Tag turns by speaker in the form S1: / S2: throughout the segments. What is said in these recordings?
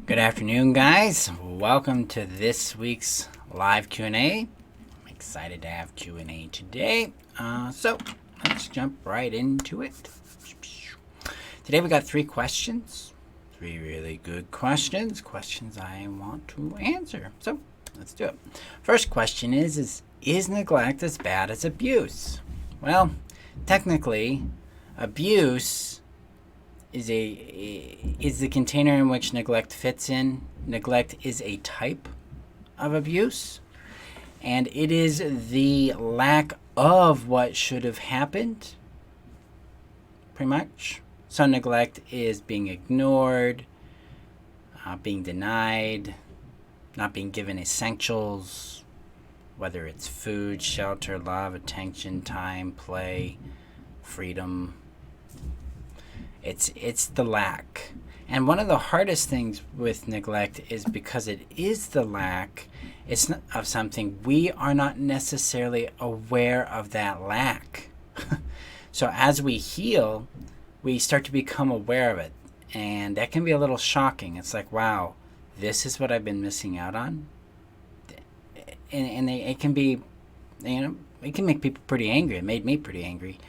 S1: Good afternoon, guys. Welcome to this week's live Q&A. I'm excited to have Q&A today. So let's jump right into it. Today we got 3 questions. 3 really good questions I want to answer. So let's do it. First question is neglect as bad as abuse? Well, technically, abuse is the container in which neglect fits in. Neglect is a type of abuse, and it is the lack of what should have happened, pretty much. So neglect is being ignored, being denied, not being given essentials, whether it's food, shelter, love, attention, time, play, freedom. It's the lack. And one of the hardest things with neglect is because it is the lack of something, we are not necessarily aware of that lack. So as we heal, we start to become aware of it. And that can be a little shocking. It's like, wow, this is what I've been missing out on. And it can be, it can make people pretty angry. It made me pretty angry.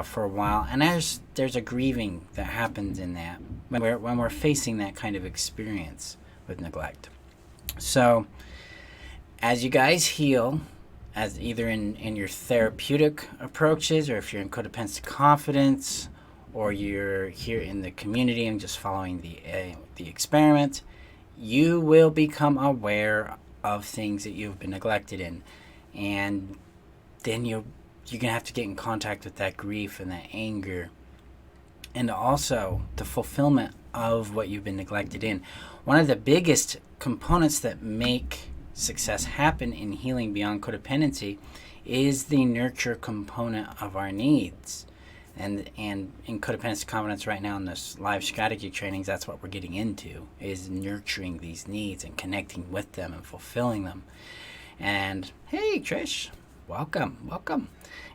S1: For a while, and there's a grieving that happens in that when we're facing that kind of experience with neglect. So as you guys heal, as either in your therapeutic approaches, or if you're in codependency confidence, or you're here in the community and just following the experiment, you will become aware of things that you've been neglected in, and then you're going to have to get in contact with that grief and that anger, and also the fulfillment of what you've been neglected in. One of the biggest components that make success happen in healing beyond codependency is the nurture component of our needs. And in codependency confidence right now in this live strategy trainings, that's what we're getting into, is nurturing these needs and connecting with them and fulfilling them. And hey, Trish, welcome.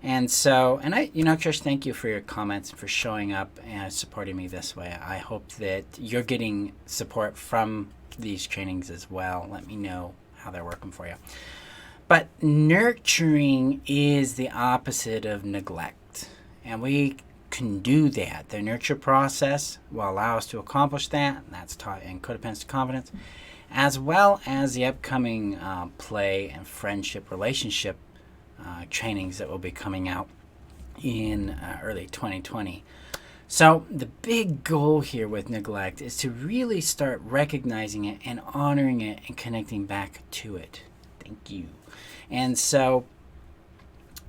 S1: And so, Trish, thank you for your comments and for showing up and supporting me this way. I hope that you're getting support from these trainings as well. Let me know how they're working for you. But nurturing is the opposite of neglect, and we can do that. The nurture process will allow us to accomplish that. That's taught in Codependency Confidence, as well as the upcoming play and friendship relationship trainings that will be coming out in early 2020. So the big goal here with neglect is to really start recognizing it and honoring it and connecting back to it. Thank you. And so,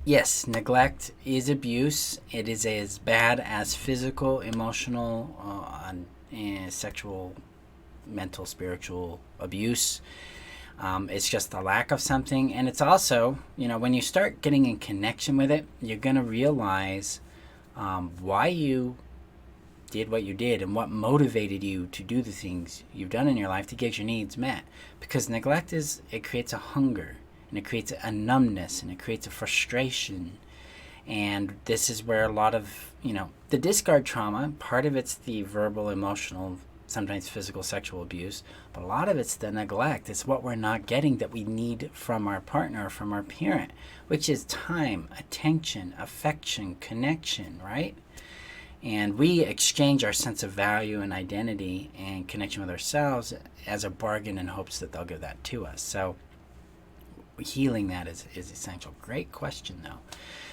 S1: yes, neglect is abuse. It is as bad as physical, emotional, and sexual, mental, spiritual abuse. It's just the lack of something. And it's also, when you start getting in connection with it, you're going to realize why you did what you did and what motivated you to do the things you've done in your life to get your needs met. Because neglect it creates a hunger, and it creates a numbness, and it creates a frustration. And this is where a lot of, the discard trauma, part of it's the verbal, emotional, sometimes physical, sexual abuse, but a lot of it's the neglect. It's what we're not getting that we need from our partner or from our parent, which is time, attention, affection, connection, right? And we exchange our sense of value and identity and connection with ourselves as a bargain in hopes that they'll give that to us. So healing that is essential. Great question, though.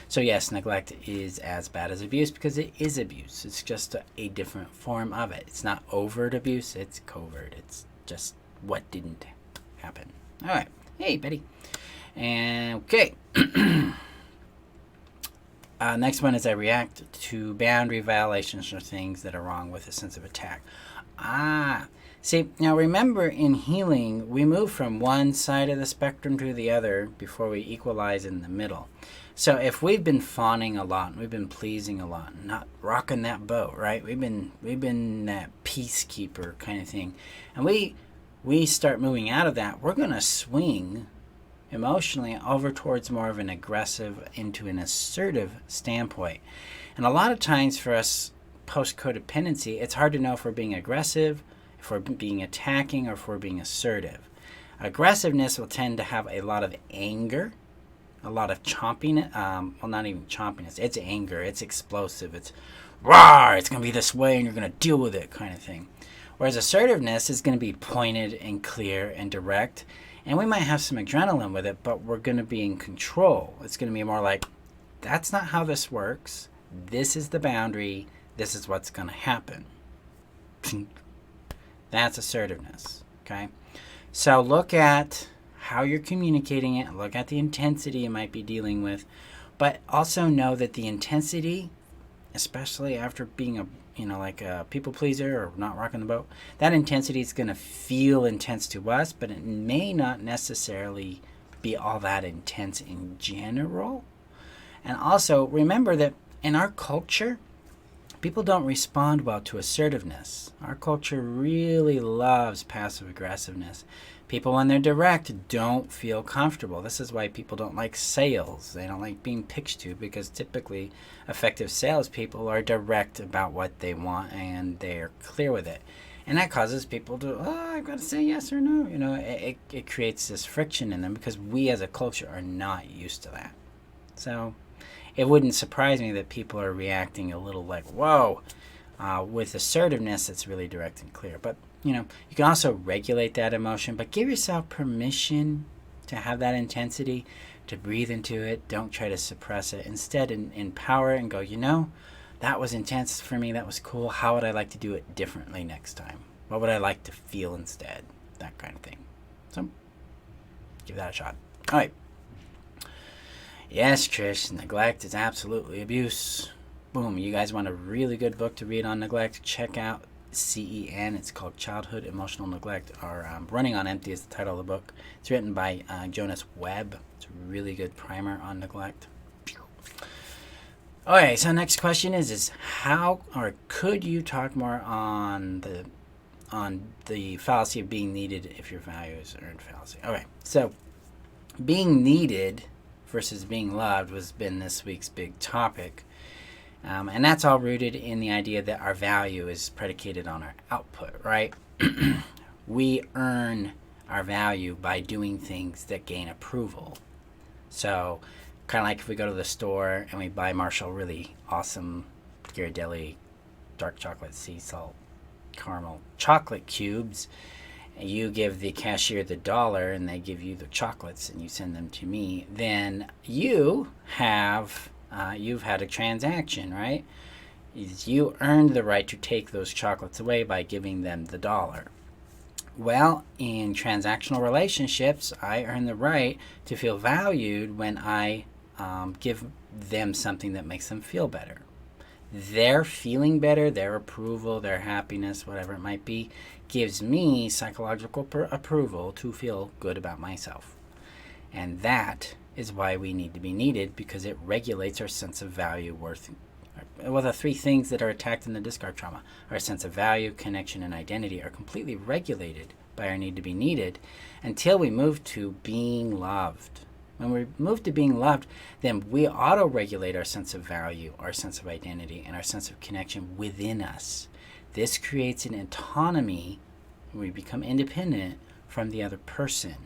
S1: So yes, neglect is as bad as abuse because it is abuse. It's just a different form of it. It's not overt abuse, it's covert. It's just what didn't happen. All right. Hey, Betty. And okay. Next one is I react to boundary violations or things that are wrong with a sense of attack. See, now remember, in healing, we move from one side of the spectrum to the other before we equalize in the middle. So if we've been fawning a lot, and we've been pleasing a lot, not rocking that boat, right? We've been that peacekeeper kind of thing, and we start moving out of that, we're going to swing emotionally over towards more of an aggressive into an assertive standpoint. And a lot of times for us post-codependency, it's hard to know if we're being aggressive if we're being attacking or if we're being assertive. Aggressiveness will tend to have a lot of anger, a lot of chompiness. Well, not even chompiness. It's anger. It's explosive. It's roar. It's going to be this way and you're going to deal with it kind of thing. Whereas assertiveness is going to be pointed and clear and direct. And we might have some adrenaline with it, but we're going to be in control. It's going to be more like, that's not how this works. This is the boundary. This is what's going to happen. That's assertiveness. Okay? So look at how you're communicating it. Look at the intensity you might be dealing with. But also know that the intensity, especially after being like a people pleaser or not rocking the boat, that intensity is going to feel intense to us, but it may not necessarily be all that intense in general. And also remember that in our culture, people don't respond well to assertiveness. Our culture really loves passive aggressiveness. People, when they're direct, don't feel comfortable. This is why people don't like sales. They don't like being pitched to, because typically effective salespeople are direct about what they want and they're clear with it. And that causes people to, I've got to say yes or no. It creates this friction in them because we as a culture are not used to that. So it wouldn't surprise me that people are reacting a little like, whoa, with assertiveness that's really direct and clear. But you can also regulate that emotion, but give yourself permission to have that intensity, to breathe into it. Don't try to suppress it. Instead, empower it and go, that was intense for me. That was cool. How would I like to do it differently next time? What would I like to feel instead? That kind of thing. So give that a shot. All right. Yes, Trish, neglect is absolutely abuse. Boom. You guys want a really good book to read on neglect? Check out CEN. It's called Childhood Emotional Neglect, or Running on Empty is the title of the book. It's written by Jonas Webb. It's a really good primer on neglect. Okay, so next question is how, or could you talk more on the fallacy of being needed if your value is earned fallacy? Okay, so being needed versus being loved has been this week's big topic. And that's all rooted in the idea that our value is predicated on our output, right? We earn our value by doing things that gain approval. So kind of like if we go to the store and we buy Marshall really awesome Ghirardelli dark chocolate sea salt caramel chocolate cubes, you give the cashier the $1 and they give you the chocolates and you send them to me, then you have you've had a transaction, right? You earned the right to take those chocolates away by giving them the $1. Well, in transactional relationships, I earn the right to feel valued when I give them something that makes them feel better. Their feeling better, their approval, their happiness, whatever it might be, gives me psychological approval to feel good about myself. And that is why we need to be needed, because it regulates our sense of value, worth. Well, the three things that are attacked in the discard trauma, our sense of value, connection, and identity, are completely regulated by our need to be needed until we move to being loved. When we move to being loved, then we auto-regulate our sense of value, our sense of identity, and our sense of connection within us. This creates an autonomy. We become independent from the other person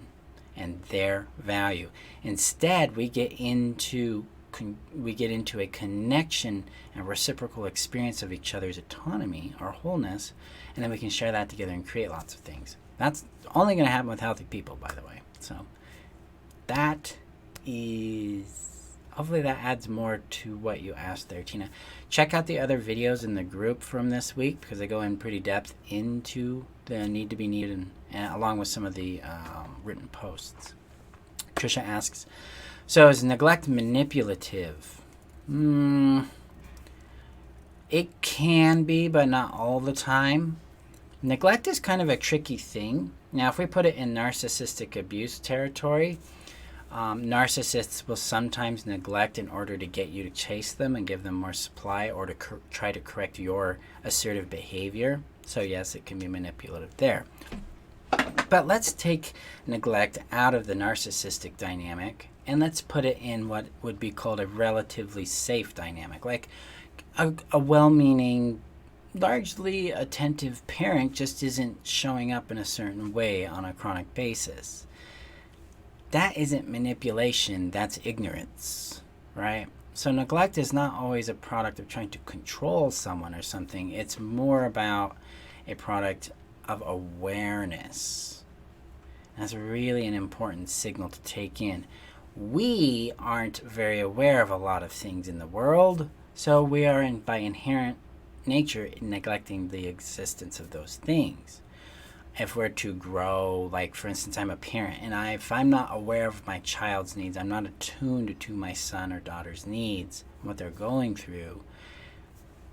S1: and their value. Instead, we get into a connection and reciprocal experience of each other's autonomy, our wholeness, and then we can share that together and create lots of things. That's only going to happen with healthy people, by the way. So that is, hopefully that adds more to what you asked there, Tina. Check out the other videos in the group from this week, because they go in pretty depth into the need to be needed, and along with some of the written posts. Trisha asks, so is neglect manipulative? It can be, but not all the time. Neglect is kind of a tricky thing. Now, if we put it in narcissistic abuse territory, narcissists will sometimes neglect in order to get you to chase them and give them more supply, or to try to correct your assertive behavior. So yes, it can be manipulative there. But let's take neglect out of the narcissistic dynamic and let's put it in what would be called a relatively safe dynamic, like a well-meaning largely attentive parent just isn't showing up in a certain way on a chronic basis. That isn't manipulation, that's ignorance, right? So neglect is not always a product of trying to control someone or something. It's more about a product of awareness. That's really an important signal to take in. We aren't very aware of a lot of things in the world, so we are, by inherent nature, neglecting the existence of those things. If we're to grow, like for instance, I'm a parent, and if I'm not aware of my child's needs, I'm not attuned to my son or daughter's needs, what they're going through,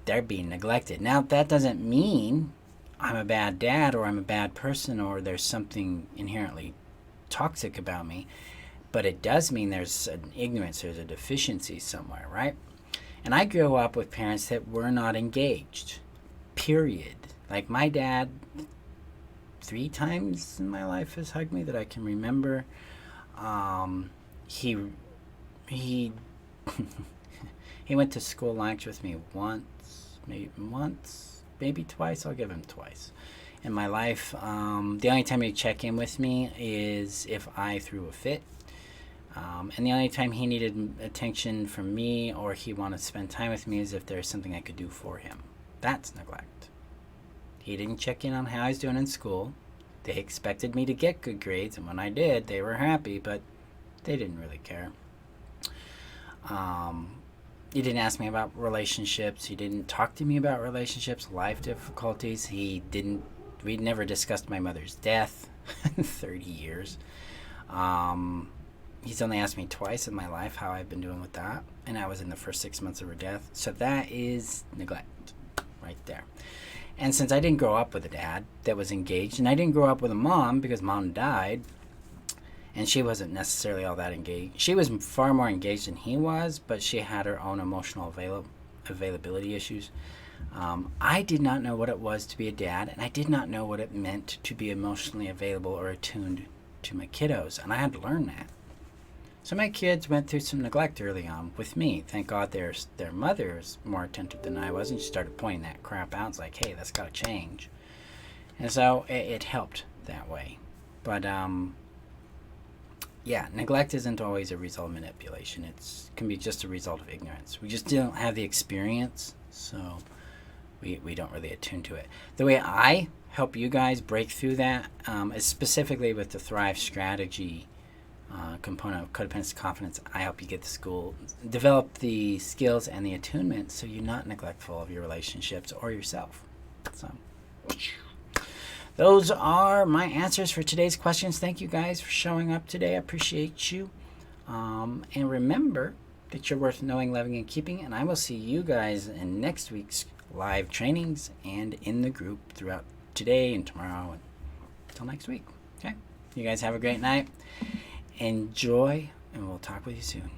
S1: they're being neglected. Now, that doesn't mean I'm a bad dad or I'm a bad person or there's something inherently toxic about me, but it does mean there's an ignorance, there's a deficiency somewhere, right? And I grew up with parents that were not engaged, period. Like my dad, 3 times in my life has hugged me that I can remember. He he went to school lunch with me once, maybe twice. I'll give him twice in my life. The only time he'd check in with me is if I threw a fit. And the only time he needed attention from me or he wanted to spend time with me is if there's something I could do for him. That's neglect. He didn't check in on how I was doing in school. They expected me to get good grades, and when I did, they were happy, but they didn't really care. He didn't ask me about relationships. He didn't talk to me about relationships, life difficulties. We'd never discussed my mother's death in 30 years. He's only asked me twice in my life how I've been doing with that, and I was in the first 6 months of her death. So that is neglect right there. And since I didn't grow up with a dad that was engaged, and I didn't grow up with a mom because mom died, and she wasn't necessarily all that engaged. She was far more engaged than he was, but she had her own emotional availability issues. I did not know what it was to be a dad, and I did not know what it meant to be emotionally available or attuned to my kiddos, and I had to learn that. So my kids went through some neglect early on with me. Thank God their mother is more attentive than I was, and she started pointing that crap out. It's like, hey, that's got to change. And so it helped that way. But yeah, neglect isn't always a result of manipulation. It can be just a result of ignorance. We just don't have the experience, so we don't really attune to it. The way I help you guys break through that is specifically with the Thrive strategy component of Codependency Confidence. I help you get to school, develop the skills and the attunement so you're not neglectful of your relationships or yourself. So those are my answers for today's questions. Thank you guys for showing up today. I appreciate you. And remember that you're worth knowing, loving, and keeping. And I will see you guys in next week's live trainings and in the group throughout today and tomorrow until next week. Okay? You guys have a great night. Enjoy, and we'll talk with you soon.